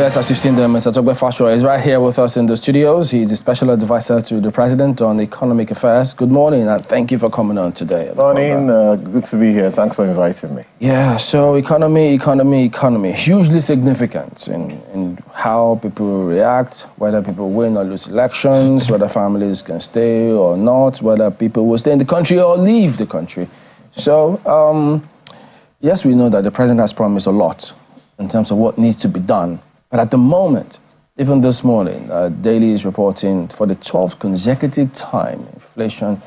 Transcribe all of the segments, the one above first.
Yes, as you've seen them, Mr. Tope Fasua is right here with us in the studios. He's a special advisor to the president on economic affairs. Good morning, and thank you for coming on today. Morning, good to be here. Thanks for inviting me. Yeah, so economy, hugely significant in how people react, whether people win or lose elections, whether families can stay or not, whether people will stay in the country or leave the country. So, yes, we know that the president has promised a lot in terms of what needs to be done. But at the moment, even this morning, Daily is reporting for the 12th consecutive time, inflation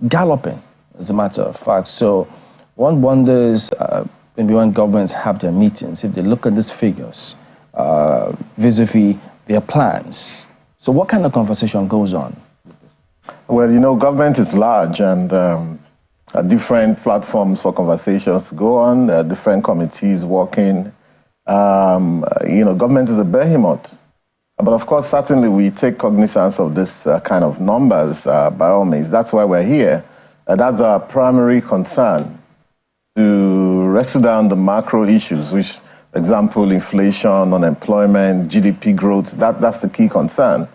galloping, as a matter of fact. So one wonders, maybe when governments have their meetings, if they look at these figures vis-a-vis their plans. So what kind of conversation goes on? Well, you know, government is large, and different platforms for conversations go on, different committees working. You know, government is a behemoth. But of course, certainly we take cognizance of this kind of numbers by all means. That's why we're here. That's our primary concern, to wrestle down the macro issues, which, for example, inflation, unemployment, GDP growth, that's the key concern.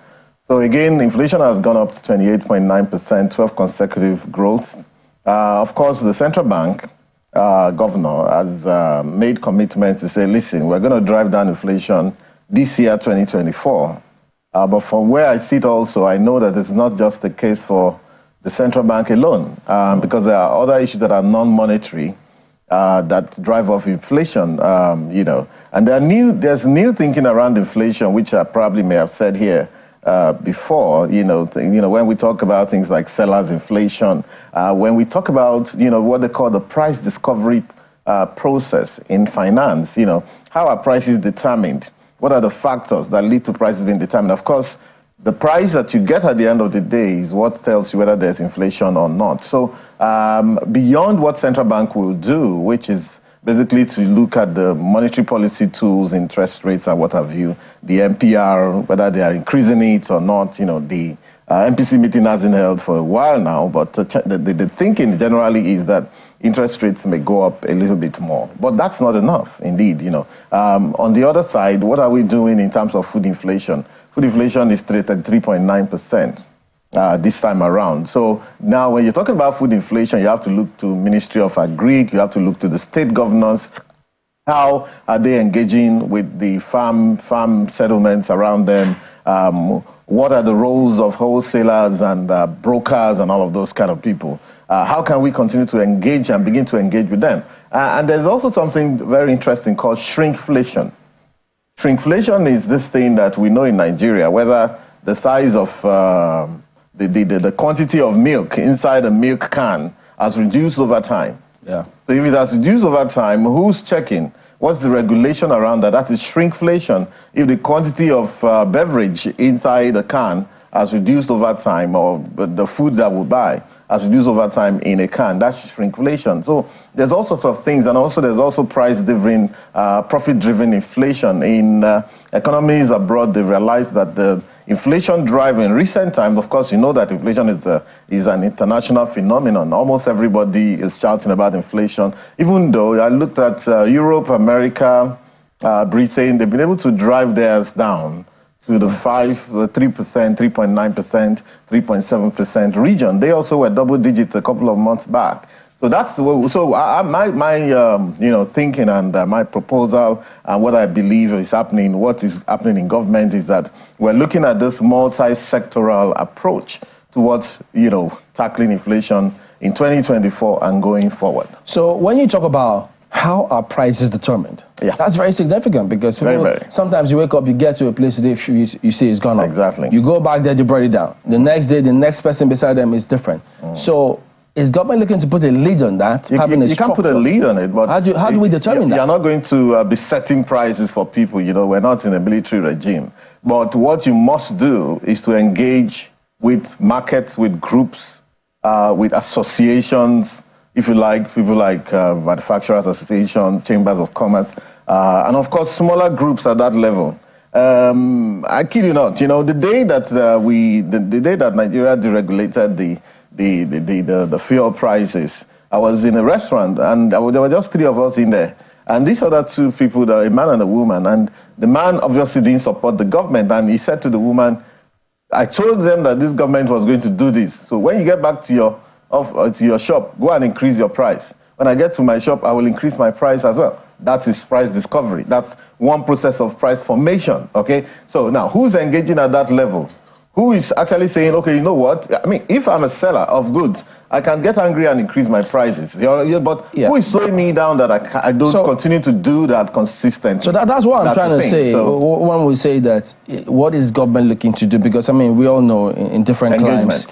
So again, inflation has gone up to 28.9%, 12 consecutive growth. Of course, the central bank governor has made commitments to say, listen, we're going to drive down inflation this year, 2024. But from where I sit also, I know that it's not just the case for the central bank alone, because there are other issues that are non-monetary that drive off inflation, you know. And there's new thinking around inflation, which I probably may have said here before, you know, when we talk about things like sellers inflation, when we talk about, you know, what they call the price discovery process in finance, you know, how are prices determined? What are the factors that lead to prices being determined? Of course, the price that you get at the end of the day is what tells you whether there's inflation or not. So beyond what central bank will do, which is basically to look at the monetary policy tools, interest rates and what have you, the MPR, whether they are increasing it or not. You know, the MPC meeting hasn't held for a while now, but the thinking generally is that interest rates may go up a little bit more. But that's not enough, indeed. You know, on the other side, what are we doing in terms of food inflation? Food inflation is 3.9%. This time around. So now when you're talking about food inflation, you have to look to Ministry of Agri, you have to look to the state governors. How are they engaging with the farm settlements around them? What are the roles of wholesalers and brokers and all of those kind of people? How can we continue to engage and begin to engage with them? And there's also something very interesting called shrinkflation. Shrinkflation is this thing that we know in Nigeria, whether the size of the quantity of milk inside a milk can has reduced over time. Yeah. So if it has reduced over time, who's checking? What's the regulation around that? That is shrinkflation. If the quantity of beverage inside a can has reduced over time, or the food that we buy has reduced over time in a can, that's shrinkflation. So there's all sorts of things, and also there's also price-driven, profit-driven inflation. In economies abroad, they realize that the inflation drive in recent times, of course, you know that inflation is an international phenomenon. Almost everybody is shouting about inflation, even though I looked at Europe, America, Britain, they've been able to drive theirs down to the 3%, 3.9%, 3.7% region. They also were double digits a couple of months back. So that's my you know, thinking and my proposal and what I believe is happening, what is happening in government is that we're looking at this multi-sectoral approach towards, you know, tackling inflation in 2024 and going forward. So when you talk about how are prices determined? Yeah, that's very significant, because people, sometimes you wake up, you get to a place today, you see it's gone up. Exactly. You go back there, you brought it down. The next day, the next person beside them is different. So is government looking to put a lead on that? You can't put a lead on it, but how do we determine that? You're not going to be setting prices for people. You know, we're not in a military regime. But what you must do is to engage with markets, with groups, with associations, if you like, people like Manufacturers Association, Chambers of Commerce, and of course, smaller groups at that level. I kid you not, you know, the day that the day that Nigeria deregulated the fuel prices, I was in a restaurant and there were just three of us in there. And these other two people, a man and a woman, and the man obviously didn't support the government, and he said to the woman, I told them that this government was going to do this. So when you get back to your shop, go and increase your price. When I get to my shop, I will increase my price as well. That is price discovery. That's one process of price formation, okay? So now, who's engaging at that level? Who is actually saying, okay, you know what? I mean, if I'm a seller of goods, I can get angry and increase my prices. But who is slowing me down that I don't continue to do that consistently? So that's what I'm trying to say. So, when we say that, what is government looking to do? Because, I mean, we all know in different climes,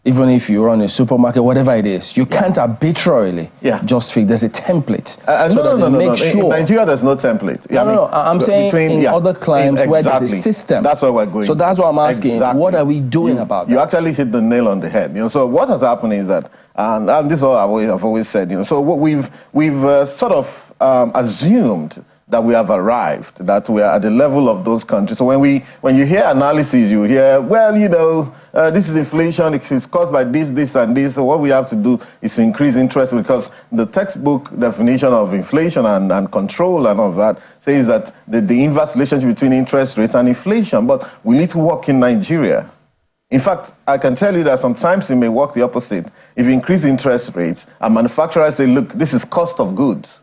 even if you run a supermarket, whatever it is, you can't arbitrarily just fix. There's a template. In Nigeria, there's no template. I'm saying in other climes where there's a system. That's where we're going. So that's what I'm asking. What are we doing about that? You actually hit the nail on the head. So what has happened is that, and this is what I've always said. So what we've sort of assumed that we have arrived, that we are at the level of those countries. So when you hear analysis, you hear, well, this is inflation, it's caused by this, this, and this. So what we have to do is to increase interest, because the textbook definition of inflation and control and all of that says that the inverse relationship between interest rates and inflation. But we need to work in Nigeria. In fact, I can tell you that sometimes it may work the opposite. If you increase interest rates, and manufacturers say, look, this is cost of goods.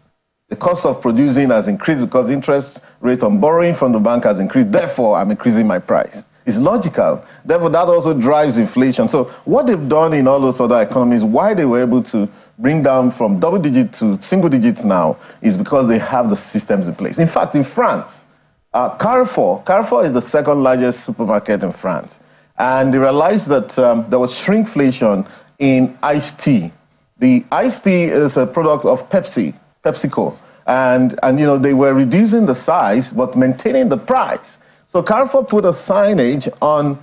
The cost of producing has increased because interest rate on borrowing from the bank has increased. Therefore, I'm increasing my price. It's logical. Therefore, that also drives inflation. So what they've done in all those other economies, why they were able to bring down from double digit to single digits now, is because they have the systems in place. In fact, in France, Carrefour is the second largest supermarket in France. And they realized that there was shrinkflation in iced tea. The iced tea is a product of PepsiCo, and they were reducing the size but maintaining the price. So Carrefour put a signage on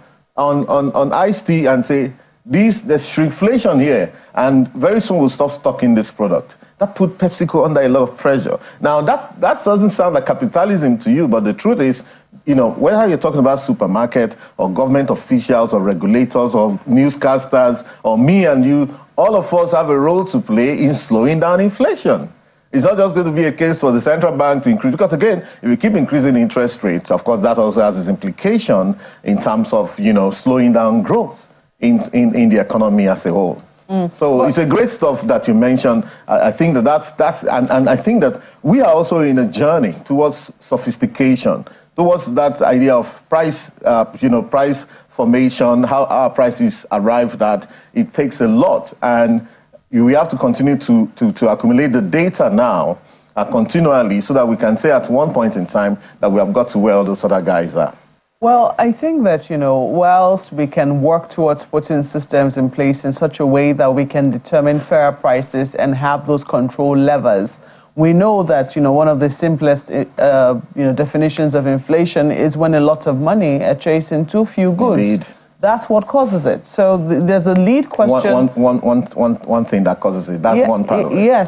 iced tea and say, there's shrinkflation here, and very soon we'll stop stocking this product. That put PepsiCo under a lot of pressure. Now that doesn't sound like capitalism to you, but the truth is, whether you're talking about supermarket or government officials or regulators or newscasters or me and you, all of us have a role to play in slowing down inflation. It's not just going to be a case for the central bank to increase, because again, if you keep increasing interest rates, of course, that also has its implication in terms of, slowing down growth in the economy as a whole. So it's a great stuff that you mentioned. I think and I think that we are also in a journey towards sophistication, towards that idea of price, price formation, how our prices arrived at. It takes a lot, and we have to continue to accumulate the data now continually, so that we can say at one point in time that we have got to where all those other guys are. Well, I think that, whilst we can work towards putting systems in place in such a way that we can determine fair prices and have those control levers, we know that, one of the simplest, definitions of inflation is when a lot of money are chasing too few goods. Indeed. That's what causes it. So there's a lead question. One thing that causes it. That's one part of it. Yeah,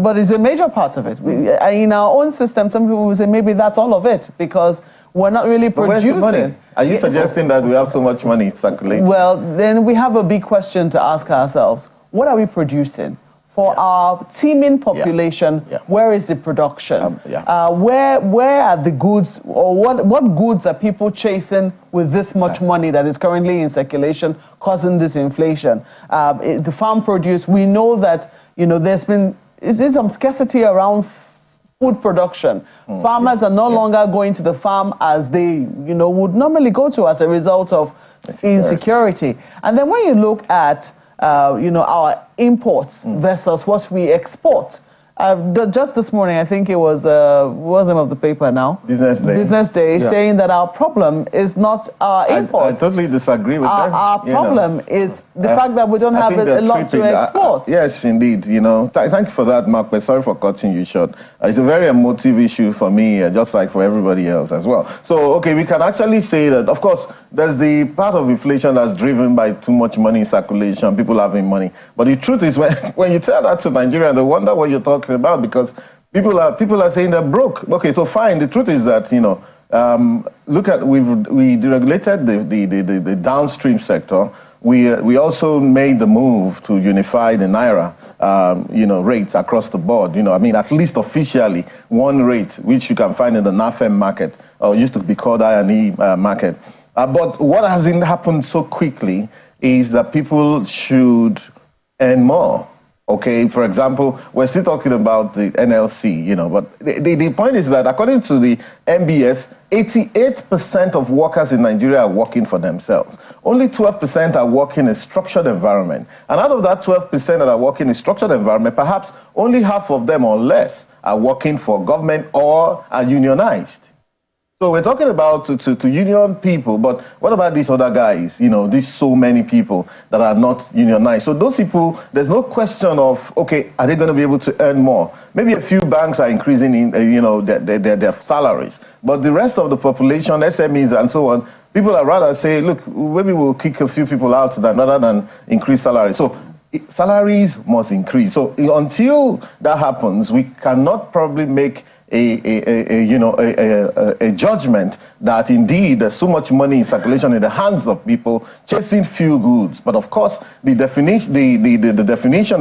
but it's a major part of it. In our own system, some people will say maybe that's all of it, because we're not really producing. Where's the money? Are you suggesting that we have so much money circulating? Well, then we have a big question to ask ourselves. What are we producing? For our teeming population, where is the production? Where are the goods, or what goods are people chasing with this much money that is currently in circulation, causing this inflation? The farm produce, we know that there's been some scarcity around food production. Farmers are no longer going to the farm as they would normally go to, as a result of insecurity. And then when you look at our imports versus what we export. Just this morning, I think it was, what's the name of the paper now? Business Day. Saying that our problem is not our imports. I totally disagree with that. Our problem is the fact that we don't have a lot to export. Yes, indeed. Thank you for that, Mark, but sorry for cutting you short. It's a very emotive issue for me, just like for everybody else as well. So, okay, we can actually say that, of course, there's the part of inflation that's driven by too much money in circulation, people having money. But the truth is, when you tell that to Nigeria, they wonder what you're talking about, because people are saying they're broke. Okay, so fine. The truth is that look at we deregulated the downstream sector. we also made the move to unify the Naira, rates across the board. I mean, at least officially, one rate, which you can find in the NAFEM market, or used to be called I&E market. But what hasn't happened so quickly is that people should earn more. Okay, for example, we're still talking about the NLC, but the point is that according to the MBS, 88% of workers in Nigeria are working for themselves. Only 12% are working in a structured environment. And out of that 12% that are working in a structured environment, perhaps only half of them or less are working for government or are unionized. So we're talking about to union people, but what about these other guys? These so many people that are not unionized. So those people, there's no question of, okay, are they going to be able to earn more? Maybe a few banks are increasing in, their salaries, but the rest of the population, SMEs and so on, people are rather say, look, maybe we'll kick a few people out rather than increase salaries. So salaries must increase. So until that happens, we cannot probably make a judgment that indeed there's so much money in circulation in the hands of people chasing few goods. But of course, the definition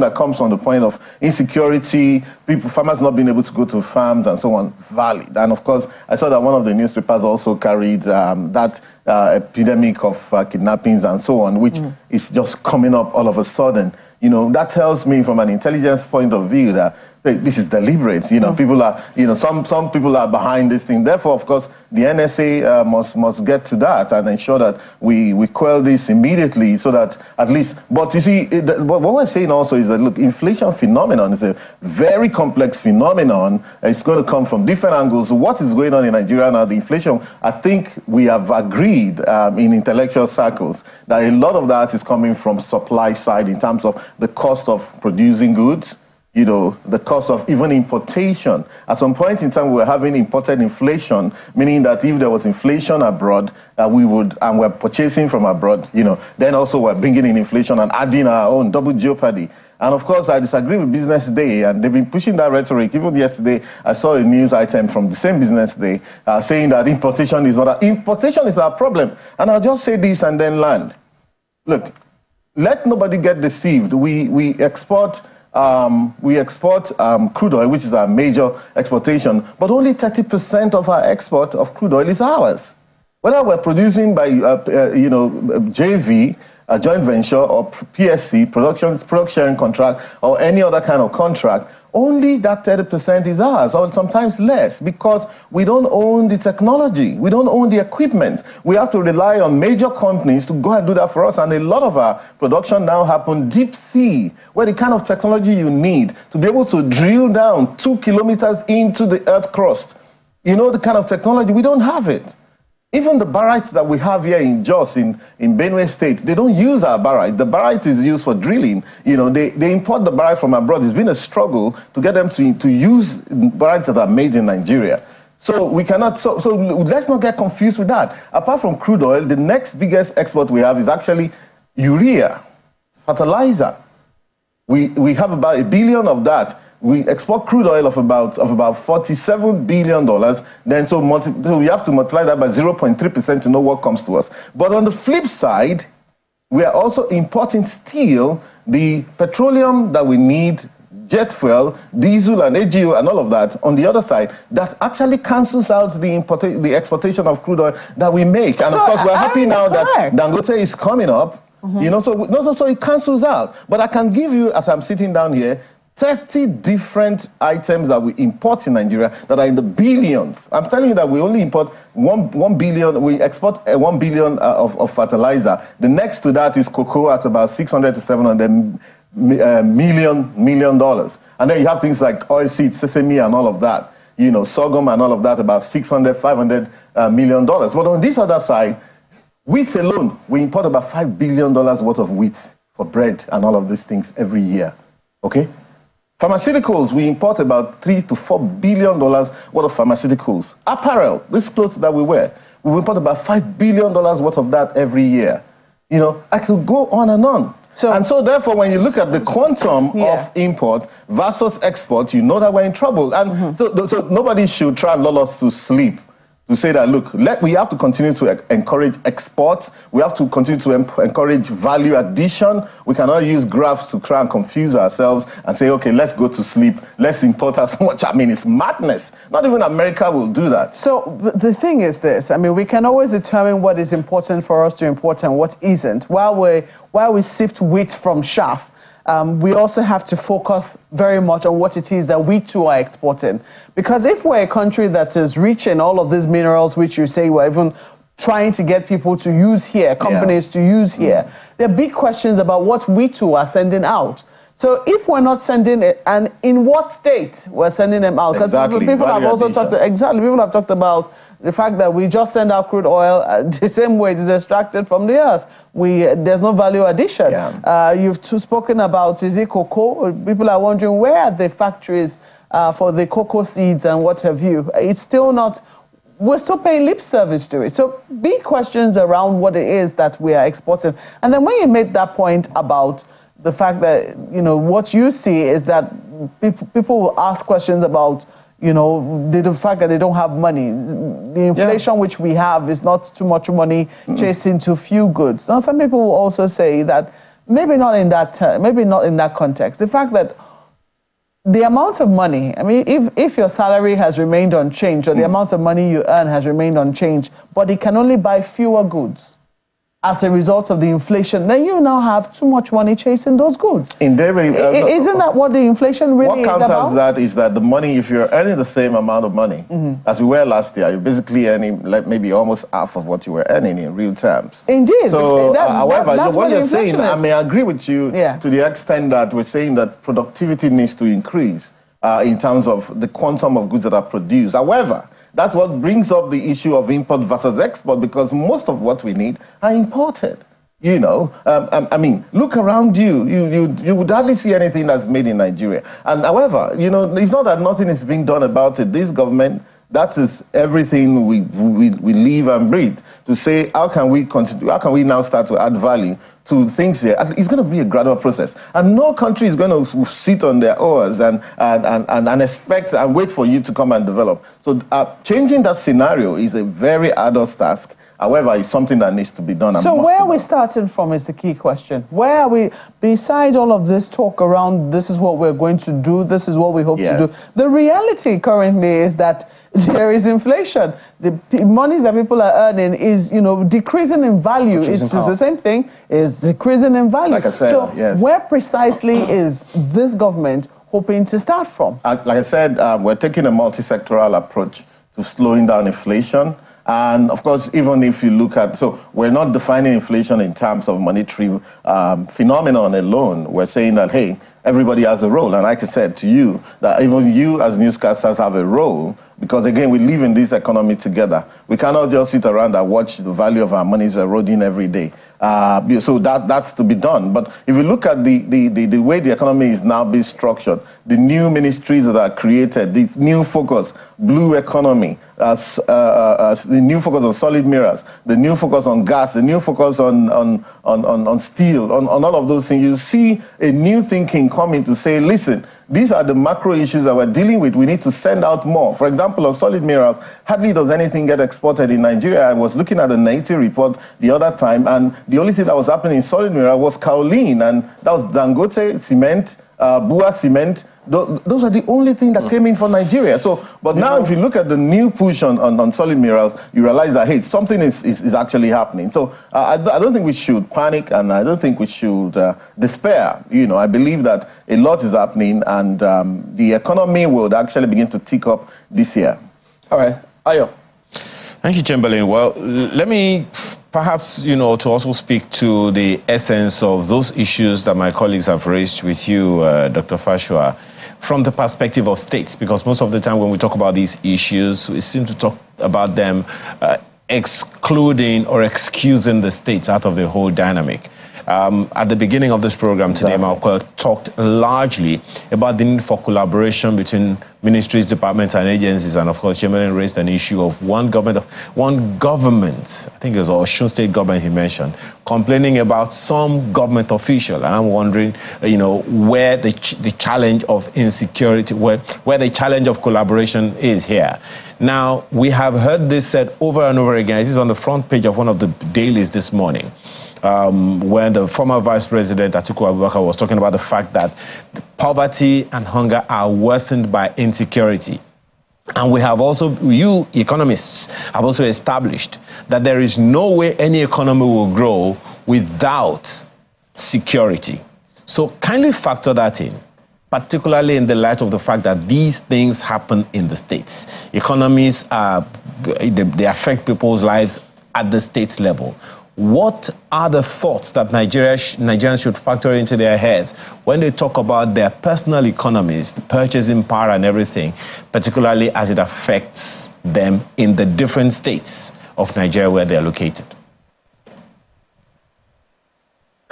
that comes from the point of insecurity, farmers not being able to go to farms and so on, valid. And of course, I saw that one of the newspapers also carried that epidemic of kidnappings and so on, which is just coming up all of a sudden. That tells me from an intelligence point of view that this is deliberate. People are, some people are behind this thing. Therefore, of course, the NSA must get to that and ensure that we quell this immediately so that at least, but you see, what we're saying also is that, look, inflation phenomenon is a very complex phenomenon. It's going to come from different angles. What is going on in Nigeria now, the inflation, I think we have agreed in intellectual circles that a lot of that is coming from supply side in terms of the cost of producing goods, the cost of even importation. At some point in time, we were having imported inflation, meaning that if there was inflation abroad, and we're purchasing from abroad, then also we're bringing in inflation and adding our own double jeopardy. And of course, I disagree with Business Day, and they've been pushing that rhetoric. Even yesterday, I saw a news item from the same Business Day saying that importation is our problem. And I'll just say this and then land. Look, let nobody get deceived. We export crude oil, which is our major exportation, but only 30% of our export of crude oil is ours. Whether we're producing by, JV, a joint venture, or PSC, product sharing contract, or any other kind of contract, only that 30% is ours, or sometimes less, because we don't own the technology, we don't own the equipment. We have to rely on major companies to go and do that for us, and a lot of our production now happens deep sea, where the kind of technology you need to be able to drill down 2 kilometers into the earth crust, the kind of technology, we don't have it. Even the barytes that we have here in Jos, in Benue State, they don't use our barite. The barite is used for drilling. They import the barite from abroad. It's been a struggle to get them to use barites that are made in Nigeria. So we cannot, so let's not get confused with that. Apart from crude oil, the next biggest export we have is actually urea, fertilizer. We have about 1 billion of that. We export crude oil of about $47 billion. Then so we have to multiply that by 0.3% to know what comes to us. But on the flip side, we are also importing steel, the petroleum that we need, jet fuel, diesel and AGO and all of that on the other side, that actually cancels out the exportation of crude oil that we make. And so, of course, we're happy now that Dangote is coming up. So it cancels out. But I can give you, as I'm sitting down here, 30 different items that we import in Nigeria that are in the billions. I'm telling you that we only import 1 billion, we export 1 billion of fertilizer. The next to that is cocoa at about 600 to 700 million dollars. And then you have things like oilseed, sesame and all of that, sorghum and all of that, about 600, 500 million dollars. But on this other side, wheat alone, we import about $5 billion worth of wheat for bread and all of these things every year, okay? Pharmaceuticals, we import about $3 to $4 billion worth of pharmaceuticals. Apparel, these clothes that we wear, we import about $5 billion worth of that every year. I could go on and on. So therefore, when you look at the quantum of import versus export, you know that we're in trouble. And so nobody should try and lull us to sleep to say that, look, we have to continue to encourage export. We have to continue to encourage value addition. We cannot use graphs to try and confuse ourselves and say, okay, let's go to sleep. Let's import as much. I mean, it's madness. Not even America will do that. So the thing is this. I mean, we can always determine what is important for us to import and what isn't. While we sift wheat from chaff, we also have to focus very much on what it is that we too are exporting. Because if we're a country that is rich in all of these minerals, which you say we're even trying to get people to use here, companies to use here, there are big questions about what we too are sending out. So if we're not sending it, and in what state we're sending them out? Because people have also talked, people have talked about the fact that we just send out crude oil the same way it is extracted from the earth. There's no value addition. You've spoken about, is it cocoa? People are wondering, where are the factories for the cocoa seeds and what have you? It's still not, we're still paying lip service to it. So big questions around what it is that we are exporting. And then when you made that point about the fact that, what you see is that people will ask questions about, the fact that they don't have money. The inflation which we have is not too much money chasing too few goods. Now, some people will also say that maybe not in that term, maybe not in that context. The fact that the amount of money, I mean, if your salary has remained unchanged or the amount of money you earn has remained unchanged, but it can only buy fewer goods as a result of the inflation, then you now have too much money chasing those goods. Isn't that what the inflation really is about? What counters that is that the money, if you're earning the same amount of money as you were last year, you're basically earning like maybe almost half of what you were earning in real terms. Indeed. So, however, what you're saying, I may agree with you to the extent that we're saying that productivity needs to increase in terms of the quantum of goods that are produced. However, that's what brings up the issue of import versus export, because most of what we need are imported. I mean, look around you. You would hardly see anything that's made in Nigeria. And however, it's not that nothing is being done about it. This government, that is everything we live and breathe. To say, how can we continue? How can we now start to add value to things here? It's going to be a gradual process, and no country is going to sit on their oars and expect and wait for you to come and develop. So changing that scenario is a very arduous task. However, it's something that needs to be done. So where are we starting from is the key question. Where are we, besides all of this talk around this is what we're going to do, this is what we hope to do. The reality currently is that there is inflation. The money that people are earning is, decreasing in value. It's the same thing, is decreasing in value. Like I said, so where precisely is this government hoping to start from? Like I said, we're taking a multi-sectoral approach to slowing down inflation. And of course, even if you look at, so we're not defining inflation in terms of monetary phenomenon alone. We're saying that, hey, everybody has a role. And like I said to you, that even you as newscasters have a role, because again, we live in this economy together. We cannot just sit around and watch the value of our money eroding every day. So that's to be done. But if you look at the way the economy is now being structured, the new ministries that are created, the new focus, blue economy, the new focus on solid mirrors, the new focus on gas, the new focus on steel, on all of those things, you see a new thinking coming to say, listen, these are the macro issues that we're dealing with. We need to send out more. For example, on solid mirrors, hardly does anything get exported in Nigeria. I was looking at the Naiti report the other time, and the only thing that was happening in solid mirror was kaolin, and that was Dangote cement, Bua cement. Those are the only thing that came in for Nigeria. So, but now if you look at the new push on solid mirrors, you realize that, hey, something is actually happening. So I don't think we should panic, and I don't think we should despair. I believe that a lot is happening, and the economy will actually begin to tick up this year. All right. Ayo. Thank you, Chamberlain. Well, let me perhaps, to also speak to the essence of those issues that my colleagues have raised with you, Dr. Fasua, from the perspective of states, because most of the time when we talk about these issues, we seem to talk about them excluding or excusing the states out of the whole dynamic. At the beginning of this program today, Malcolm talked largely about the need for collaboration between ministries, departments, and agencies, and of course, Chairman raised an issue of one government, I think it was Osun State government he mentioned, complaining about some government official, and I'm wondering, where the challenge of insecurity, where the challenge of collaboration is here. Now, we have heard this said over and over again. It is on the front page of one of the dailies this morning, when the former Vice President Atiku Abubakar was talking about the fact that the poverty and hunger are worsened by insecurity. And we have also, you economists have also established that there is no way any economy will grow without security. So kindly factor that in, particularly in the light of the fact that these things happen in the states. Economies they affect people's lives at the states level. What are the thoughts that Nigerians should factor into their heads when they talk about their personal economies, the purchasing power and everything, particularly as it affects them in the different states of Nigeria where they are located?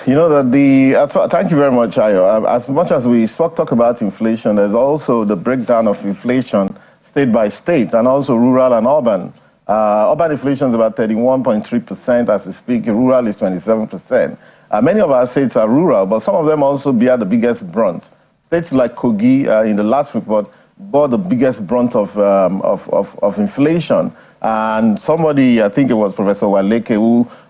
You know that thank you very much, Ayo. As much as we talk about inflation, there's also the breakdown of inflation state by state and also rural and urban. Urban inflation is about 31.3% as we speak. Rural is 27%. Many of our states are rural, but some of them also bear the biggest brunt. States like Kogi, in the last report, bore the biggest brunt of inflation. And somebody, I think it was Professor Waleke,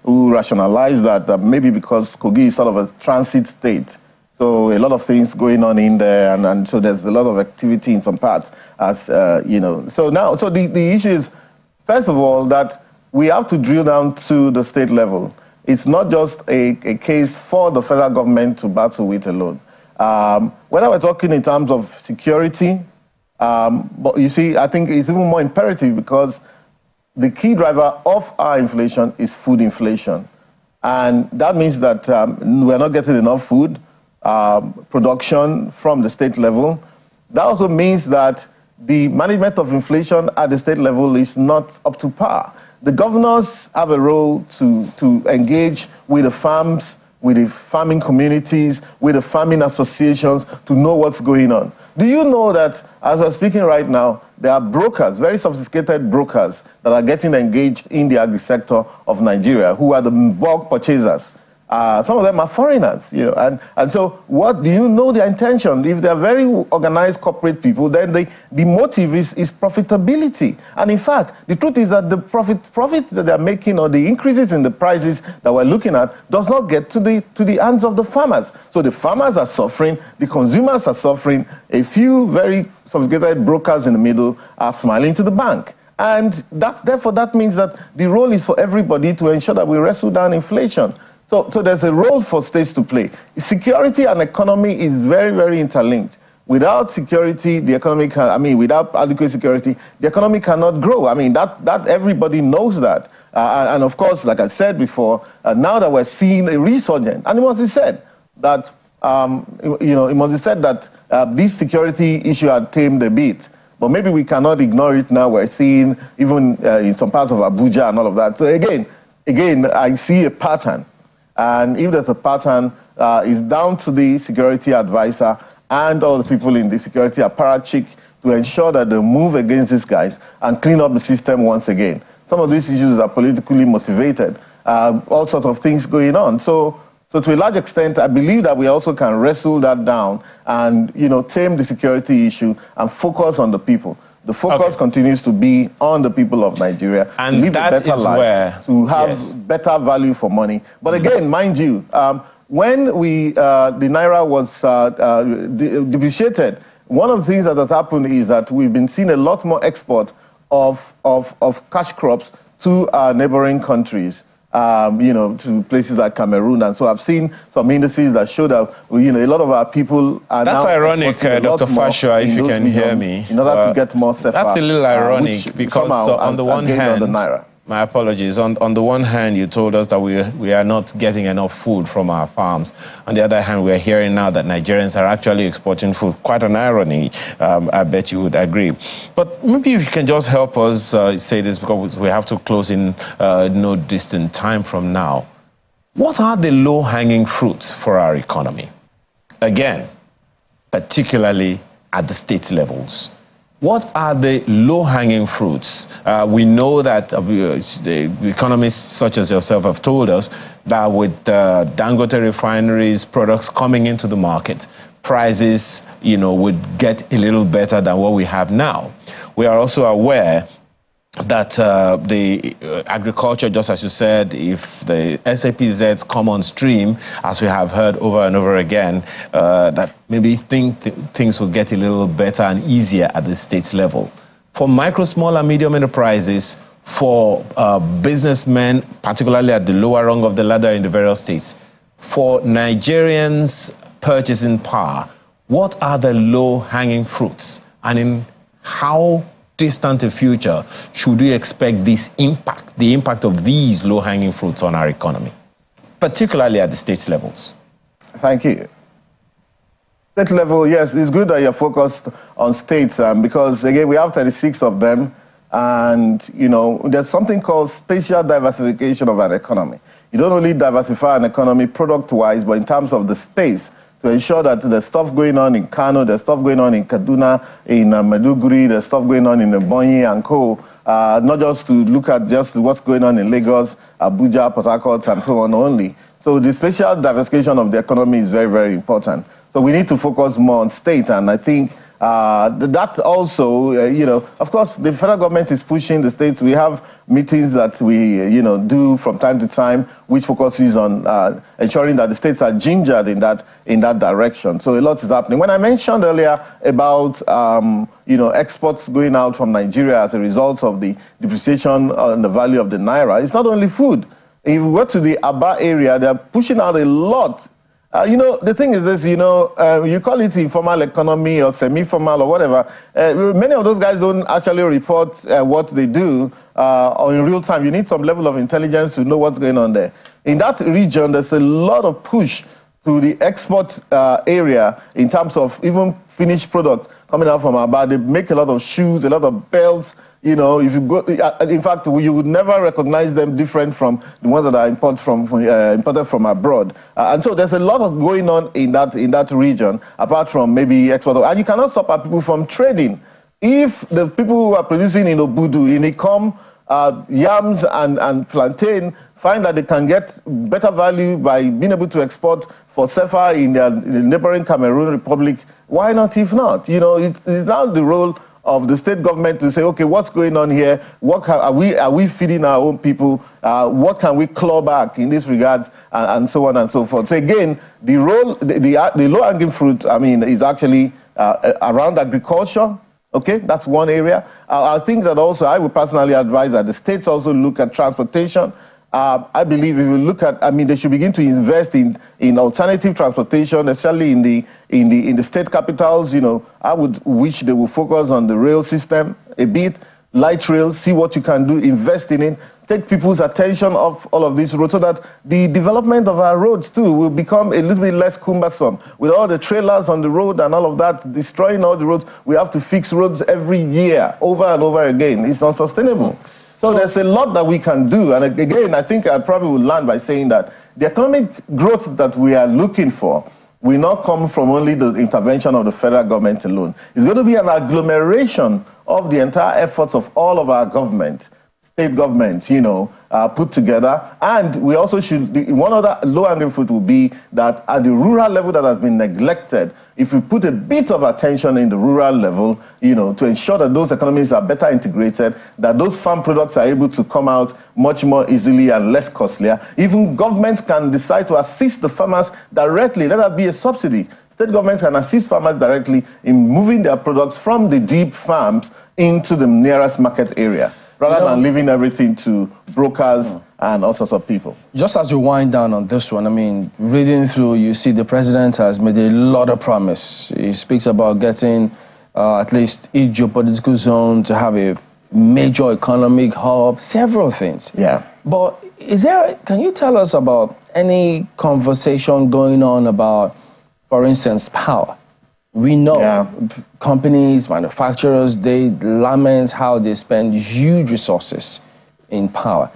who rationalized that maybe because Kogi is sort of a transit state, so a lot of things going on in there, and so there's a lot of activity in some parts, as So now, the issue is, first of all, that we have to drill down to the state level. It's not just a case for the federal government to battle with alone. Whether we're talking in terms of security, but you see, I think it's even more imperative because the key driver of our inflation is food inflation. And that means that we're not getting enough food production from the state level. That also means that the management of inflation at the state level is not up to par. The governors have a role to engage with the farms, with the farming communities, with the farming associations to know what's going on. Do you know that, as we're speaking right now, there are brokers, very sophisticated brokers, that are getting engaged in the agri-sector of Nigeria, who are the bulk purchasers? Some of them are foreigners, and so what do you know their intention? If they're very organized corporate people, then the motive is profitability. And in fact, the truth is that the profit that they're making, or the increases in the prices that we're looking at, does not get to the hands of the farmers. So the farmers are suffering, the consumers are suffering, a few very sophisticated brokers in the middle are smiling to the bank. And therefore that means that the role is for everybody to ensure that we wrestle down inflation. So there's a role for states to play. Security and economy is very, very interlinked. Without security, the economy without adequate security, the economy cannot grow. That everybody knows that. And of course, like I said before, now that we're seeing a resurgence, and it must be said that, it must be said that this security issue had tamed a bit. But maybe we cannot ignore it now. We're seeing even in some parts of Abuja and all of that. So again, I see a pattern. And if there's a pattern, it's down to the security advisor and all the people in the security apparatchik to ensure that they move against these guys and clean up the system once again. Some of these issues are politically motivated, all sorts of things going on. So to a large extent, I believe that we also can wrestle that down and tame the security issue and focus on the people. The focus continues to be on the people of Nigeria, and to live a better life, to have better value for money. But again, mind you, when the Naira was depreciated, one of the things that has happened is that we've been seeing a lot more export of cash crops to our neighboring countries. To places like Cameroon. And so I've seen some indices that show that, a lot of our people are That's now ironic, Dr. Fasua, if you can hear me. In order to get more CFA. That's a little ironic because on the one hand, the Naira. My apologies. On the one hand, you told us that we are not getting enough food from our farms. On the other hand, we are hearing now that Nigerians are actually exporting food. Quite an irony, I bet you would agree. But maybe if you can just help us say this, because we have to close in no distant time from now. What are the low-hanging fruits for our economy? Again, particularly at the state levels. What are the low-hanging fruits? We know that the economists such as yourself have told us that with Dangote refineries, products coming into the market, prices, would get a little better than what we have now. We are also aware that the agriculture, just as you said, if the SAPZs come on stream, as we have heard over and over again, that maybe things will get a little better and easier at the state level. For micro, small, and medium enterprises, for businessmen, particularly at the lower rung of the ladder in the various states, for Nigerians' purchasing power, what are the low-hanging fruits? And in how distant a future should we expect the impact of these low-hanging fruits on our economy, particularly at the state levels? Thank you. State level, yes, it's good that you're focused on states because, again, we have 36 of them, and, there's something called spatial diversification of an economy. You don't only diversify an economy product-wise, but in terms of the space, to ensure that there's stuff going on in Kano, there's stuff going on in Kaduna, in Maiduguri, there's stuff going on in Ebonyi and Co. Not just to look at just what's going on in Lagos, Abuja, Port Harcourt, and so on only. So the spatial diversification of the economy is very, very important. So we need to focus more on state, and I think that also, of course, the federal government is pushing the states. We have meetings that we, do from time to time, which focuses on ensuring that the states are gingered in that direction. So a lot is happening. When I mentioned earlier about, exports going out from Nigeria as a result of the depreciation on the value of the naira, it's not only food. If you go to the Aba area, they're pushing out a lot. The thing is this, you call it informal economy or semi-formal or whatever. Many of those guys don't actually report what they do or in real time. You need some level of intelligence to know what's going on there. In that region, there's a lot of push to the export area in terms of even finished products coming out from Aba. They make a lot of shoes, a lot of belts. If you go, in fact, you would never recognize them different from the ones that are imported from abroad. And so there's a lot of going on in that region, apart from maybe export. And you cannot stop people from trading. If the people who are producing in Obudu, in Ikom, yams and plantain, find that they can get better value by being able to export for SEFA in the neighboring Cameroon Republic, why not if not? It's now the role of the state government to say, okay, what's going on here? Are we feeding our own people? What can we claw back in this regards, and so on and so forth. So again, the low-hanging fruit, is actually around agriculture. Okay, that's one area. I think that also I would personally advise that the states also look at transportation. I believe if you look at, they should begin to invest in alternative transportation, especially in the state capitals. I would wish they would focus on the rail system a bit, light rail, see what you can do, invest in it, take people's attention off all of these roads so that the development of our roads too will become a little bit less cumbersome. With all the trailers on the road and all of that, destroying all the roads, we have to fix roads every year, over and over again. It's not sustainable. So there's a lot that we can do. And again, I think I probably will land by saying that the economic growth that we are looking for will not come from only the intervention of the federal government alone. It's going to be an agglomeration of the entire efforts of all of our government, state governments, put together. And we also should, one other low-hanging fruit will be that at the rural level that has been neglected, if we put a bit of attention in the rural level, to ensure that those economies are better integrated, that those farm products are able to come out much more easily and less costlier. Even governments can decide to assist the farmers directly. Let that be a subsidy. State governments can assist farmers directly in moving their products from the deep farms into the nearest market area, rather than leaving everything to brokers and all sorts of people. Just as we wind down on this one, reading through, you see the president has made a lot of promise. He speaks about getting at least each geopolitical zone to have a major economic hub, several things. Yeah. But can you tell us about any conversation going on about, for instance, power? We know companies, manufacturers, they lament how they spend huge resources in power.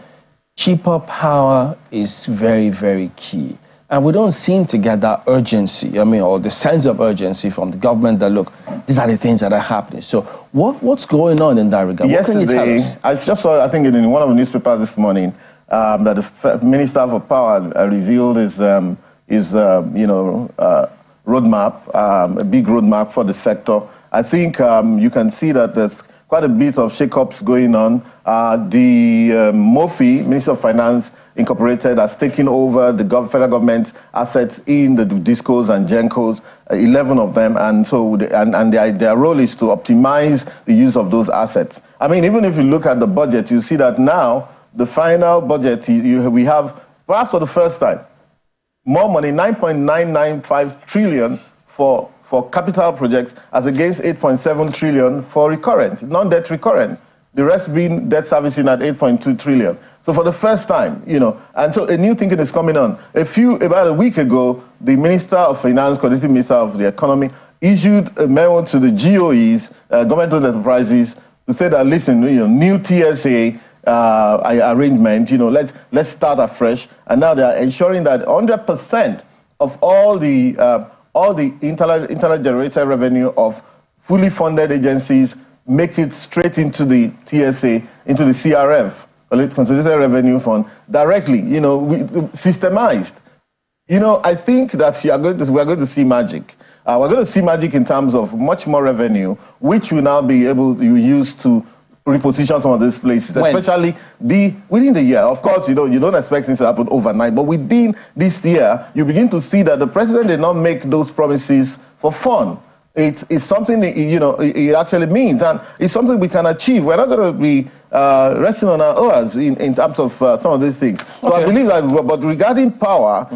cheaper power is very, very key. And we don't seem to get that urgency, or the sense of urgency from the government that, look, these are the things that are happening. So what's going on in that regard? Yesterday, what can you tell us? I just saw, I think in one of the newspapers this morning, that the Minister for Power revealed his roadmap, a big roadmap for the sector. I think you can see that there's quite a bit of shake-ups going on. The MOFI, Minister of Finance Incorporated, has taken over the federal government assets in the DISCOs and GENCOs, 11 of them, and so their role is to optimize the use of those assets. I mean, even if you look at the budget, you see that now the final budget, we have, perhaps for the first time, more money, 9.995 trillion for capital projects as against 8.7 trillion for recurrent, non-debt recurrent. The rest being debt servicing at 8.2 trillion. So for the first time, and so a new thinking is coming on. About a week ago, the Minister of Finance, Coordinating Minister of the Economy, issued a memo to the GOEs, government-owned enterprises, to say that, listen, new TSA arrangement, let's start afresh. And now they are ensuring that 100% of all the internally generated revenue of fully funded agencies make it straight into the TSA, into the CRF, Consolidated Revenue Fund, directly, systemized. I think that we are going to see magic. We're going to see magic in terms of much more revenue, which will now be able to use to reposition some of these places, especially within the year. Of course, you don't expect things to happen overnight, but within this year, you begin to see that the president did not make those promises for fun. It's something it actually means, and it's something we can achieve. We're not going to be resting on our oars in terms of some of these things. So okay. I believe that, but regarding power,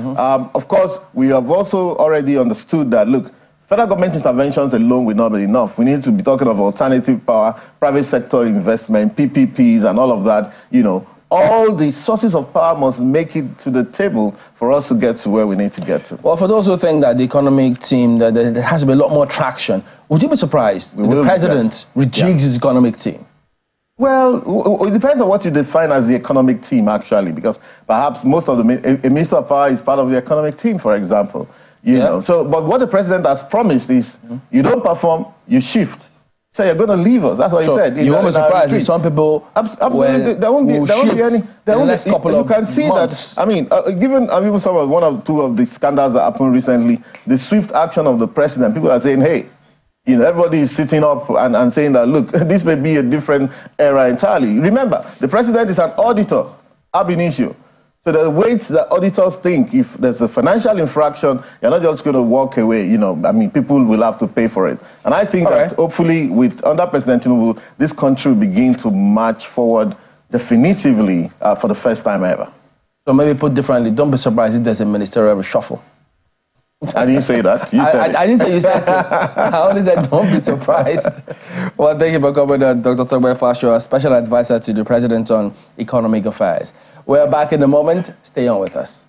of course, we have also already understood that, look, federal government interventions alone will not be enough. We need to be talking of alternative power, private sector investment, PPPs, and all of that. All the sources of power must make it to the table for us to get to where we need to get to. Well, for those who think that the economic team, that there has to be a lot more traction, would you be surprised if the president rejigs his economic team? Well, it depends on what you define as the economic team, actually, because perhaps most of a Minister of Power is part of the economic team, for example. So, but what the president has promised is, you don't perform, you shift. So you're going to leave us. That's what he said. You won't be surprised if some people absolutely, there won't be any. You can see months. That. I mean, given one or two of the scandals that happened recently, the swift action of the president, people are saying, hey, everybody is sitting up and saying that, look, this may be a different era entirely. Remember, the president is an auditor ab initio. So the weights that auditors think, if there's a financial infraction, you're not just going to walk away. People will have to pay for it. And I think that hopefully under President Tinubu, this country will begin to march forward definitively for the first time ever. So maybe put differently, don't be surprised if there's a ministerial reshuffle. I didn't say that. You said it. I didn't say you said so. I only said don't be surprised. Well, thank you for coming on, Dr. Tope Fasua, Special Advisor to the President on Economic Affairs. We're back in a moment. Stay on with us.